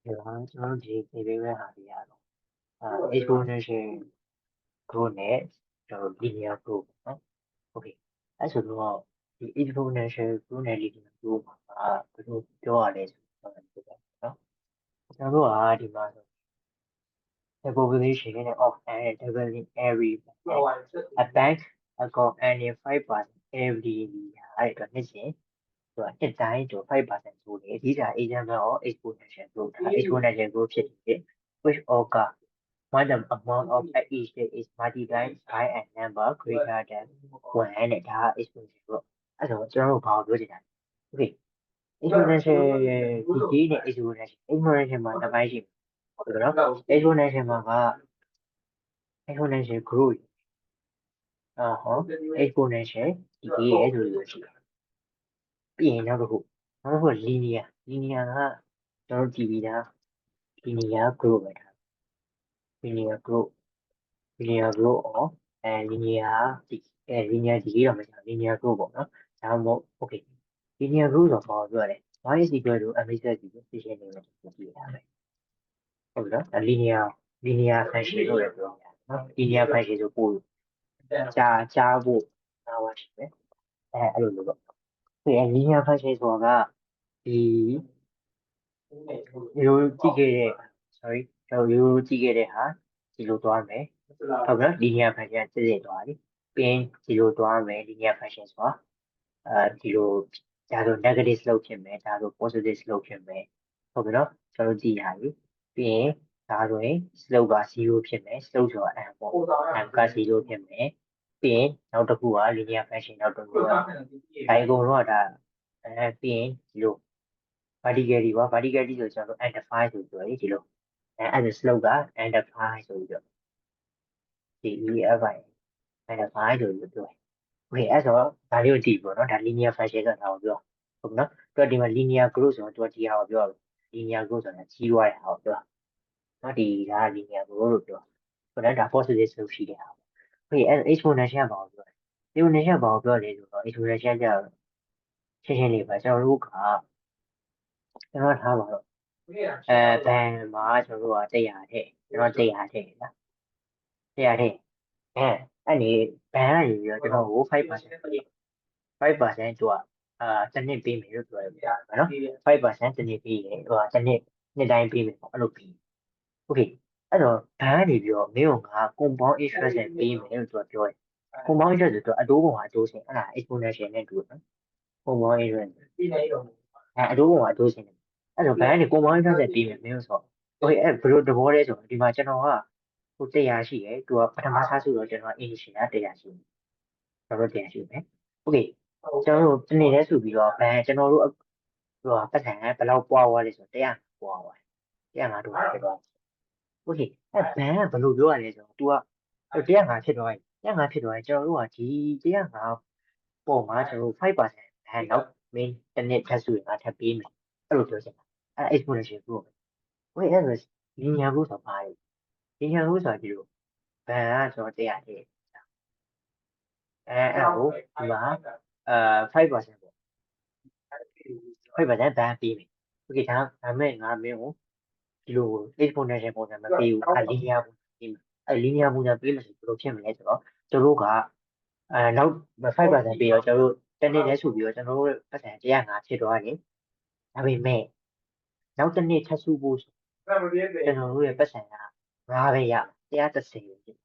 ကျွန်တော်ဒီပေးမဲ့ဟာတွေကတော့exponential growth နဲ့ကျွန်တော် linear growth ပေါ့နော် okay အဲ့ဆိုတော့ဒီ exponential growth နဲ့ linear growth မှာဘယ်လိုပြောရလဲဆိုတော့နော်ကျွန်တော်ကဒီမှာဆို the population of an doubling every a bank got annual 5% every year အဲ့တော့နှစ်စဉ်နှစ်တိုင်း5% ဆိုလေဒီက example of exponential growth exponential growth ဖြစ်တယ် which occur when the amount of each day is multiplied by a number greater than 1 နဲ့ဒါ exponential growth အဲ့တော့ကျွန်တော်တို့ဘာကိုပြောချင်တာလဲ okay exponential ဒီ d နဲ့ exponential မှာတစ်ပိုင်းရှိတယ်ဟုတ်တယ်နော် exponential မှာက exponential growth exponential ဒီရဲ့ဆိုလို့ရှိတယ်ပြီးရင်နောက်တစ်ခုက linear ကကျွန်တော်ကြည့်ပြီးသား linear growth ပဲဒါ linear growth or linear linear degree တော့မဟုတ် linear growth ပေါ့နော်ဒါမှမဟုတ် okay linear growth ဆိုတော့ဘာပြောလဲ y is equal to mx plus b ကိုသိရှင်းနေမယ်ဆိုပြီးတာပဲဟုတ်ပြီနော် linear function လို့လည်းပြောရတယ်နော် linear function ဆိုပို့ကြားဖို့နားပါရှိမယ်အဲ့လိုလို့ပေါ့ဒီ linear function ဆိုတာကဒီရိုးကြည့်ခဲ့တဲ့ sorry ကျွန်တော်ရိုးကြည့်ခဲ့တဲ့ဟာဒီလိုသွားမယ်ဟုတ်ပြီနော် linear function စစ်စစ်သွားပြီပြီးရင်ဒီလိုသွားမယ် linear function ဆိုတာဒီလိုဒါဆို negative slope ဖြစ်မယ်ဒါဆို positive slope ဖြစ်မယ်ဟုတ်ပြီနော်ကျွန်တော်ကြည့်ရပြီပြီးရင်ဒါဆိုရင် slope က0ဖြစ်မယ် slope ဆိုတာ m ပေါ့ m က0ဖြစ်မယ်ပြီးရင်နောက်တစ်ခုက linear function နောက်တစ်ခုကဒါအကုန်လုံးကဒါပြီးရင်ဒီလို vertically ပါ vertically ဆိုကျွန်တော်တို့ identify ဆိုပြောရင်ဒီလိုအဲ့ဒါ slope က identify ဆိုပြီးတော့ DEFI identify ဆိုပြီးပြောတယ် okay အဲ့ဆိုဒါလေးကိုတည်ပေါ့နော်ဒါ linear function ဆိုတာကိုပြောဟုတ်နော်တော့ဒီမှာ linear growth ဆိုတော့ဒီဟာကိုပြော linear growth ဆိုတာကြီးသွားတဲ့ဟာကိုပြောနော်ဒီဒါ linear growth လို့ပြောဆိုတော့ဒါ positive slope ရှိတဲ့ဟာ okay အဲ့ exponential ကဘာကိုပြောလဲ exponential ဘာကိုပြောလဲဆိုတော့ exponential ကျတော့ရှင်းလေးပါကျွန်တော်တို့ထားပါတော့ဘန်မှာကျွန်တော်တို့က100ထည့်ကျွန်တော်100ထည့်လား100ထည့်အဲ့ဒီဘန်ကနေပြီးတော့ကျွန်တော်ကို5% 5%သူကတစ်နှစ်ပေးမယ်လို့ပြောရတယ်နော်5%တစ်နှစ်ပေးတယ်ဟိုတစ်နှစ်တိုင်းပေးမယ်ပေါ့အဲ့လိုပေးโอเคအဲ့တော့ဘန်ကနေပြီးတော့မင်းက compound interest နဲ့ပေးမယ်လို့သူကပြောတယ် compound interest ဆိုတော့အတိုးပုံကအတိုးရှင်အဲ့ဒါ exponential နဲ့တူတယ်နော် compound interest အတိုးပုံကအတိုးရှင်အဲ့တော့ဘန်ကနေ compound interest နဲ့ပေးမယ်မင်းတို့ဆိုโอเคအဲ့ဘယ်လိုသဘောလဲဆိုတော့ဒီမှာကျွန်တော်ကဟို100ရှိတယ်သူကပထမဆဆိုတော့ကျွန်တော် initial က100ရှိတယ်ကျွန်တော်100ရှိမယ်โอเคကျွန်တော်တို့တနေ့တည်းဆိုပြီးတော့ဘန်ကျွန်တော်တို့ဟိုပတ်စံဘယ်လောက်ပွားသွားလဲဆိုတော့100ပွားသွားတယ်105ဒေါ်လာဖြစ်သွားโอเคအဲ့ဘန်ကဘယ်လိုပြောရလဲဆိုတော့ तू က105ဖြစ်သွားပြီ105ဖြစ်သွားရင်ကျွန်တော်တို့ကဒီ105ပေါ်မှာကျွန်တော်တို့5%ဘန်တော့ main တစ်နှစ်ထပ်စုရင်ငါထပ်ပေးမယ်အဲ့လိုပြောချင်တာအဲ့ exponential growth ပဲဝေးအဲ့ဒါ linear growth ဆိုတာဘာလဲ linear growth ဆိုတာဒီလိုဘန်ကကျွန်တော်100တဲ့အဲ့ဟိုဒီမှာ5%ပေါ့5%ဘန်ပေးမယ်โอเคဒါမဲ့ငါမင်းကိုဒီလို exponential ပုံစံမပေးဘူးlinear ပုံစံပေးမယ်linear ပုံစံပေးမယ်ဆိုဘယ်လိုဖြစ်မလဲဆိုတော့ကျွန်တော်တို့ကနောက်5%ပေးတော့ကျွန်တော်တို့တစ်နေ့တည်းဆိုပြီးတော့ကျွန်တော်တို့ပတ်စံ105ဖြစ်သွားတယ်ဒါပေမဲ့နောက်တစ်နေ့ထပ်စုဖို့ကျွန်တော်တို့ရဲ့ပတ်စံက5ပဲရ130ပဲဖြစ်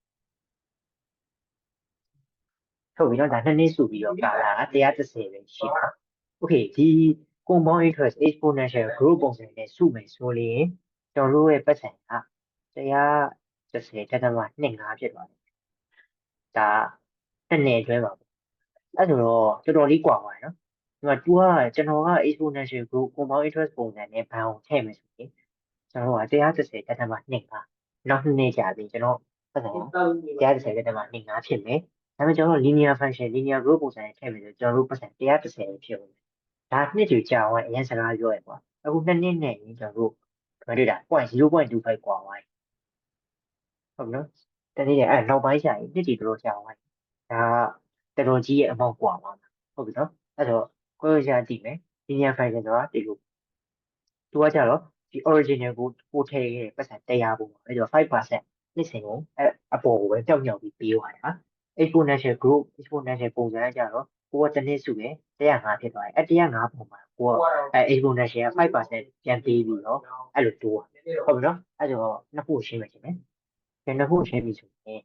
ဟုတ်ပြီနော်ဒါနှစ်နှစ်စုပြီးတော့ကာလာက130ပဲရှိတာโอเคဒီ compound interest exponential growth ပုံစံနဲ့စုမယ်ဆိုရင်ကျွန်တော်တို့ရဲ့ပတ်စံက130.25ဖြစ်သွားတယ်ဒါတစ်နှစ်အတွင်းပါအဲ့ဆိုတော့တော်တော်လေးကွာပါတယ်နော်ဒီမှာ तू ကကျွန်တော်က exponential growth compound interest ပုံစံနဲ့ဘန်ကိုထည့်မယ်ဆိုရင်ကျွန်တော်က130.25နောက်2နှစ်ကြာပြီကျွန်တော်ပတ်စံ130.25ဖြစ်မယ်ဒါပေမဲ့ကျွန်တော် linear function linear growth ပုံစံနဲ့ထည့်မယ်ဆိုကျွန်တော်တို့ပတ်စံ130ဖြစ်ဝင်ဒါနှစ်တွေကြာသွားရင်အရင်စကားပြောရပေါ့အခု2နှစ်နဲ့ရင်ကျွန်တော်တို့တွေ့တာ 0.25 ကွာသွားပြီဟုတ်နော်တနည်းအဲ့နောက်ပိုင်းကျရင်နှစ်တွေတော်တော်ကြာသွားပြီဒါတော်တော်ကြီးရဲ့အမောက်ကွာသွားမှာဟုတ်ပြီနော်အဲ့တော့ကိုယ်ရတည်မယ် linear function ဆိုတာဒီလိုသူကကြတော့ ဒီ original ကိုထည့်ခဲ့ပတ်စံ100ပုံပါအဲ့တော့5%နှစ်စဉ်ကိုအပေါ်ကိုပဲပျောက်ပျောက်ပြီးပေးသွားတာ exponential growth exponential ပုံစံကြတော့ကိုကတစ်နှစ်စုပဲ105ဖြစ်သွားတယ်105ပုံမှာကိုကexponential က5%ပြန်ပေးပြီးတော့အဲ့လိုတိုးဟုတ်ပြီနော်အဲ့တော့နှစ်ခုရှင်းမယ်ရှင်မယ်နှစ်ခုရှင်းပြီဆိုရင်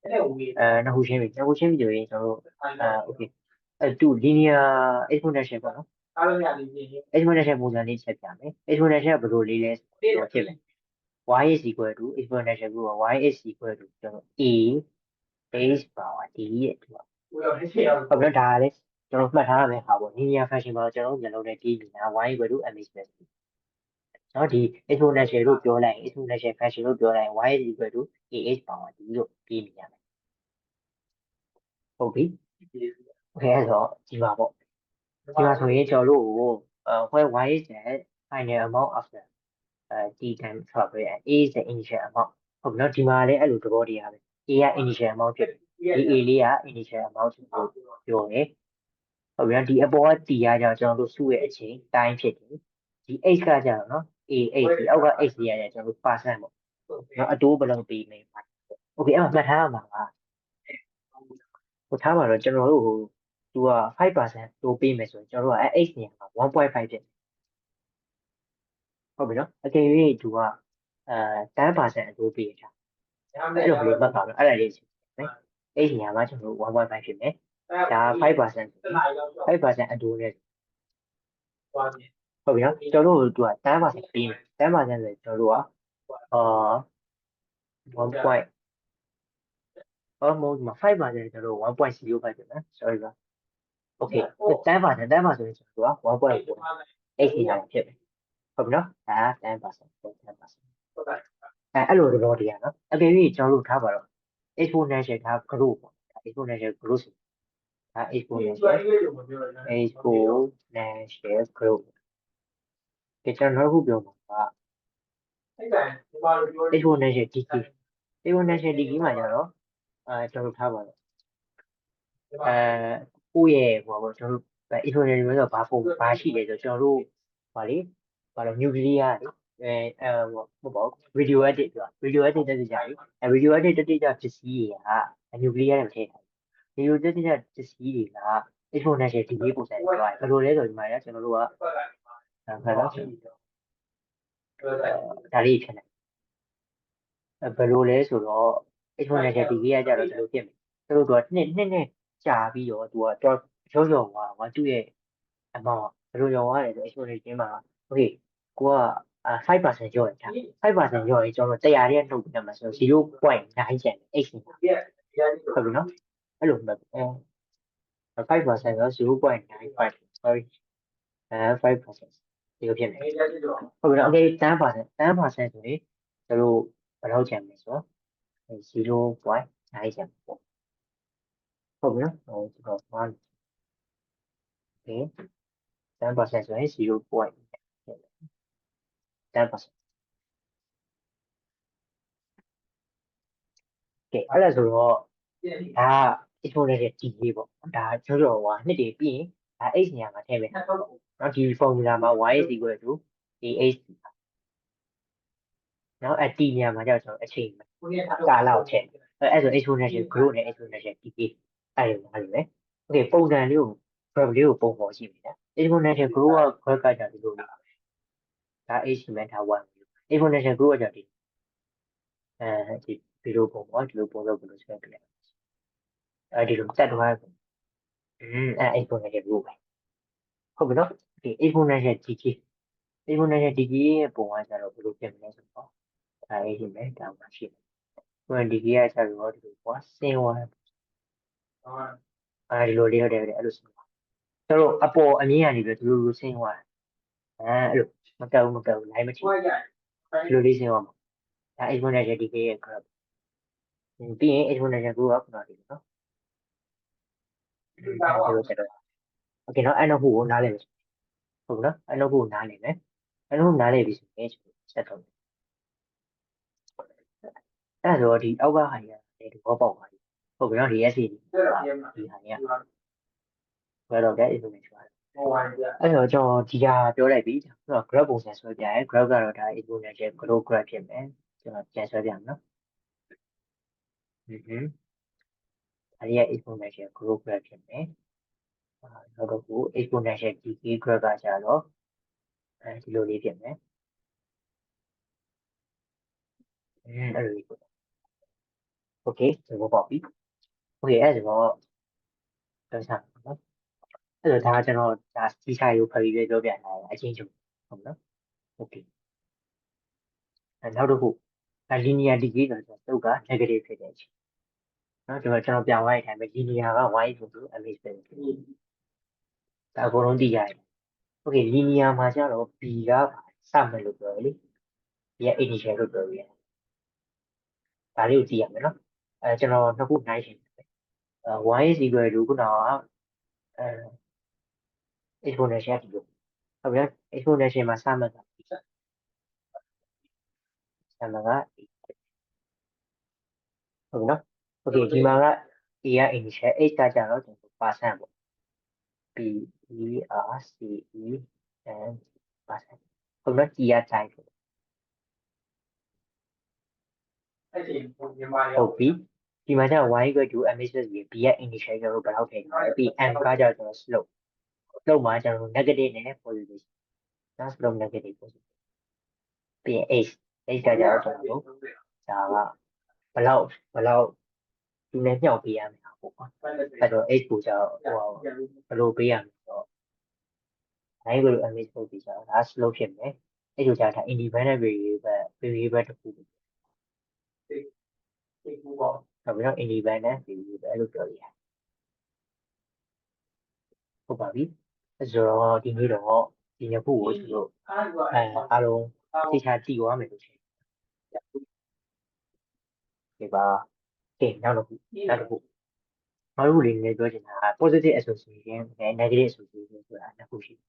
နှစ်ခုရှင်းပြီဆိုရင်ကျွန်တော်တို့okay တူ linear exponential ပေါ့နော်exponential ပုံစံလေးချက်ပြမယ် exponential ကဘယ်လိုလေးလဲဆိုတော့ဖြစ်မယ်y is equal to exponential က y is equal to ကျွန်တော် a base power d ရဲ့ဒီပါဟုတ်ပြီဒါလည်းကျွန်တော်မှတ်ထားရမယ်ဟာပေါ့ linear function မှာကျွန်တော်ညလုံးနဲ့တီးနေတာ y equal to mx plus b နော်ဒီ exponential လို့ပြောလိုက်ရင် exponential function လို့ပြောလိုက်ရင် y is equal to ah power d လို့ပြီးနေရမယ်ဟုတ်ပြီโอเคအဲ့တော့ဒီပါပေါ့ဒီမှာဆိုရင်ကျွန်တော်တို့where y is the final amount of the t times travel and a is the initial amount ဟုတ်ပြီနော်ဒီမှာလည်းအဲ့လိုသဘောတရားပဲ a က initial amount ဖြစ်တယ်ဒီ a လေးက initial amount ကိုပြောတယ်ဟုတ်ပြီနော်ဒီအပေါ်က t ကကြောင့်ကျွန်တော်တို့စုရဲ့အချိန်တိုင်းဖြစ်တယ်ဒီ h ကကြောင့်နော် a h ဒီအောက်က h လေးရတယ်ကျွန်တော်တို့ percent ပေါ့နော်အတိုးဘယ်လောက်ပေးမယ်โอเคအဲ့မှာမှတ်ထားရမှာပါဟိုထားမှာတော့ကျွန်တော်တို့ဟိုသူက5%တိုးပေးမယ်ဆိုရင်ကျွန်တော်တို့ကအဲ့ h နေရာမှာ1.5ဖြစ်ဟုတ်ပြီနော်အကယ်၍သူက10%အတိုးပေးထားအဲ့လိုမျိုးမှတ်ပါတော့အဲ့ဒါလေးနော် h နေရာမှာကျွန်တော်တို့1.5ဖြစ်မယ်ဒါ5% 5%အတိုးနဲ့ဟုတ်ပြီနော်ကျွန်တော်တို့သူက10%ပေးမယ်10%ဆိုကျွန်တော်တို့က1. almost 5%ကျွန်တော်တို့1.05ဖြစ်မယ် sorry ပါ okay 10%ဆိုရင်ကျွန်တော်တို့က1.4 h နေရာမှာဖြစ်မယ်ဟုတ်ပြီနော်ဒါ10% အဲ့လိုသဘောတရားနော်အကယ်၍ကျွန်တော်တို့ထားပါတော့ exponential ထား growth ပေါ့ဒါ exponential growth ဒါ exponential growth ဒီကျွန်တော်တို့ပြောမှာက exponential decay exponential decay မှာကျတော့ကျွန်တော်တို့ထားပါတော့ကိုယ့်ရဲ့ဟိုပါကျွန်တော်တို့ exponential မျိုးတော့ဘာရှိလဲဆိုကျွန်တော်တို့ဟာလေဘာလို့ nuclear လေဟိုပေါ့ radioactive ပြော radioactive တက်ကြပြီradioactive တက်ကြပစ္စည်းတွေက nuclear နဲ့မထည့်ထားဘူး radioactive တက်ပစ္စည်းတွေက exponential decay ပုံစံပြောရတယ်ဘယ်လိုလဲဆိုဒီမှာကျွန်တော်တို့ကခါတော့ဒါလေးဖြစ်နေဘယ်လိုလဲဆိုတော့ exponential decay ကကြတော့ဒီလိုဖြစ်မယ်သူတို့ကနှစ်ကြာပြီးတော့သူကတော့ရောသွားသူ့ရဲ့အမောင်ဘယ်လိုရောသွားလဲဆို exponential မှာ okay ကိုက5% ကျော်ရတာ5% ကျော်ရင်ကျွန်တော်100ရဲ့နှုတ်ပြမှာဆို 0.9 ကျန်တယ် h နေတာဟုတ်ပြီနော်အဲ့လိုမှတ်5% တော့ 0.95 sorry 5% ဒီလိုဖြစ်နေဟုတ်ပြီနော် okay 10% ဆိုရင်ကျွန်တော်ဘယ်လောက်ကျန်မလဲဆိုတော့0.9 ကျန်ပေါ့ဟုတ်ပြီနော်ဟိုကျွန်တော်1 okay 10% ဆိုရင် 0.10% ကဲအဲ့ဒါဆိုတော့ဒါ exponential decay ပေါ့ဒါကျွန်တော်နှစ်တည်းပြီးရင်ဒါ h နေရာမှာထည့်မယ်နော်ဒီ formula မှာ y is equal to ah နော်t နေရာမှာကျတော့ကျွန်တော်အချိန်ကာလကိုထည့်အဲ့ဆို exponential growth နဲ့ exponential decay အဲ့လိုပါလိမ့်မယ် okay ပုံစံလေးကို graph လေးကိုပုံပေါ်ကြည့်မယ်နော် exponential growth က graph ကကြဒီလိုဒါ h နဲ့ဒါ1 exponential growth ကကြဒီဒီလိုပုံပေါ့ဒီလိုပုံလို့ဘယ်လိုဆွဲပြလဲဒီလိုတက်သွားတယ်exponential growth ပဲဟုတ်ပြီနော် okay exponential decay ရဲ့ပုံကကြတော့ဘယ်လိုဖြစ်မလဲဆိုတော့ဒါလေးရှိမယ်ဒါမှရှိမယ်decay ကကြတော့ဒီလိုပေါ့ဆင်းသွားဒီလိုလေးဟုတ်တယ်အဲ့လိုဆင်းသွားကျွန်တော်အပေါ်အမြင်ကနေပြီးဒီလိုဆင်းသွားအဲ့လိုမကဘူးလိုင်းမချဒီလိုလေးဆင်းသွားမှာဒါ exponential decay ရဲ့ graph ပြီးရင် exponential growth ကခုနကဒီနော်โอเคเนาะအဲ့တော့ကိုနားလည်မယ်ဟုတ်နော်အဲ့တော့ကိုနားလည်မယ်အဲ့တော့နားလည်ပြီဆိုရင်ဆက်တော့အဲ့တော့ဒီအောက်ကဟာကြီးကဒီဘောပေါက်ပါဟုတ်ပြီနော်ဒီ SC ဒီဟာကြီးကဘယ်တော့လဲ information အဲ့တော့ကျွန်တော်ဒီဟာပြောလိုက်ပြီဆိုတော့ graph ပုံစံဆွဲပြရဲ graph ကတော့ဒါ exponential growth graph ဖြစ်မယ်ကျွန်တော်ပြန်ဆွဲပြမယ်နော်ဒါလေးက exponential growth graph ဖြစ်မယ်နောက်တော့ exponential decay graph ကကြတော့ဒီလိုလေးဖြစ်မယ်အဲ့လိုလေးပေါ့ okay သဘောပေါက်ပြီ okay အဲ့ဒါတော့ပြောချင်ပါနော်အဲ့တော့ဒါကျွန်တော်ဒါစီစာရုပ်ဖတ်ပြီးပြောပြတာအချင်းချင်းဟုတ်နော် okay နောက်တစ်ခု linear decay ဆိုတော့တုတ်က negative ဖြစ်တဲ့အချိန်နော်ကျွန်တော်ပြောင်းလိုက်တိုင်းပဲ linear က y ဆိုလို့ mx ပဲဒါအကုန်လုံးသိရတယ် okay linear မှာကျတော့ b ကစမယ်လို့ပြောရလေ b က initial လို့ပြောရတယ်ဒါလေးကိုသိရမယ်နော်ကျွန်တော်နှစ်ခုနှိုင်းရှင်းတယ်y is equal to ခုနကexponential ဒီလိုဟုတ်ပြီ exponential မှာစမယ်ကဟုတ်နော် okay ဒီမှာက a က initial h ကကြတော့ percent ပေါ့ p e r c e n percent ဟုတ်နော် t က time ပေါ့ဟုတ်ပြီဒီမှာကျတော့ y equal to mx plus b က initial ကျတော့ဘယ်လောက်ထည့်လဲပြီး m ကကြတော့ slope slope မှာကျွန်တော် negative နဲ့ positive နော် slope negative positive ပြီးရင် h ကကြတော့ကျွန်တော်တို့ဒါကဘယ်လောက်ဒီနဲ့ညှောက်ပေးရမယ်ပေါ့ကွာအဲ့တော့ h ကိုကျတော့ဟိုဘယ်လိုပေးရမလဲဆိုတော့ y equal to mx plus b ကျတော့ဒါ slope ဖြစ်မယ်အဲ့လိုကျတော့ independent variable တစ်ခုဟုတ်ပြီနော် independent variable လို့ပြောရတယ်ဟုတ်ပါပြီဆိုတော့ဒီနေ့တော့ဒီနှစ်ခုကိုကျွန်တော်အားလုံးသိချာတည်သွားမယ်လို့ထင်ဒီပါကဲနောက်တစ်ခုနောက်တစ်ခုလေးနည်းနည်းပြောချင်တာ positive association နဲ့ negative association ဆိုတာနှစ်ခုရှိတယ်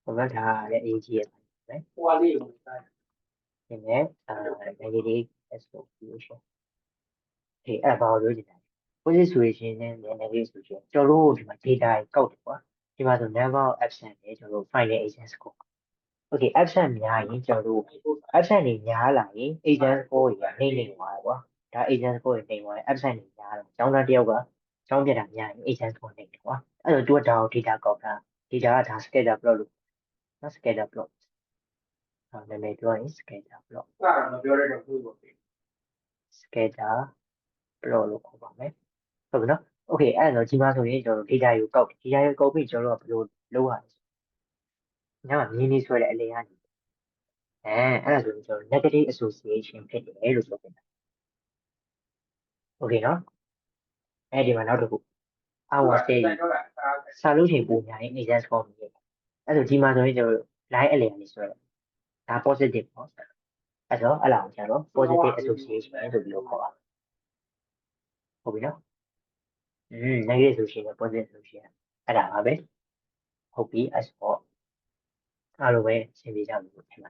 ဘယ်မှာဒါလည်းအရေးကြီးရတယ်ဟိုပါလေးကိုဒီနဲ့negative association ဒီအဲ့ဘာလို့ပြောချင်တာ positive association နဲ့ negative association ကျွန်တော်တို့ဒီမှာ data ကောက်တယ်ကွာဒီမှာဆို number of absent နဲ့ကျွန်တော်တို့ final agent score okay absent များရင်ကျွန်တော်တို့ absent တွေများလာရင် agent score တွေနှိမ့်နေသွားတယ်ကွာဒါ agent score တွေနှိမ့်သွားရင် absent တွေများတယ်ကျောင်းသားတစ်ယောက်ကကျောင်းပြတာများရင် agent score နှိမ့်တယ်ကွာအဲ့တော့သူကဒါကို data ကောက်တာ data ကဒါ scatter plot လို့နော် scatter plot နာမည်ပြောရင် scatter plot အဲ့ဒါမပြောရတော့ဘူးပေါ့ scatter plot လို့ခေါ်ပါမယ်ဟုတ်ပြီနော် okay အဲ့တော့ဒီမှာဆိုရင်ကျွန်တော်တို့ data ကိုကောက်တယ် data ကိုကောက်ပြီးကျွန်တော်တို့ကဘယ်လိုလုပ်ရလဲညမှာမြင်းလေးဆွဲတဲ့အလေကနေအဲ့ဒါဆိုရင်ကျွန်တော် negative association ဖြစ်တယ်လို့ပြောပြတာ okay နော်အဲ့ဒီမှာနောက်တစ်ခု our say စာလို့ရှိရင်ပုံညာရင် agent score မြင်အဲ့ဆိုဒီမှာဆိုရင်ကျွန်တော် line အလေကနေဆွဲတယ်ဒါ positive ပေါ့အဲ့တော့အဲ့လောက်ကျတော့ positive association ဆိုပြီးတော့ခေါ်ပါဟုတ်ပြီနော်negative association နဲ့ positive association အဲ့ဒါပါပဲဟုတ်ပြီအဲ့ဆိုအားလုံးပဲရှင်းပြကြမယ်လို့ထင်ပါ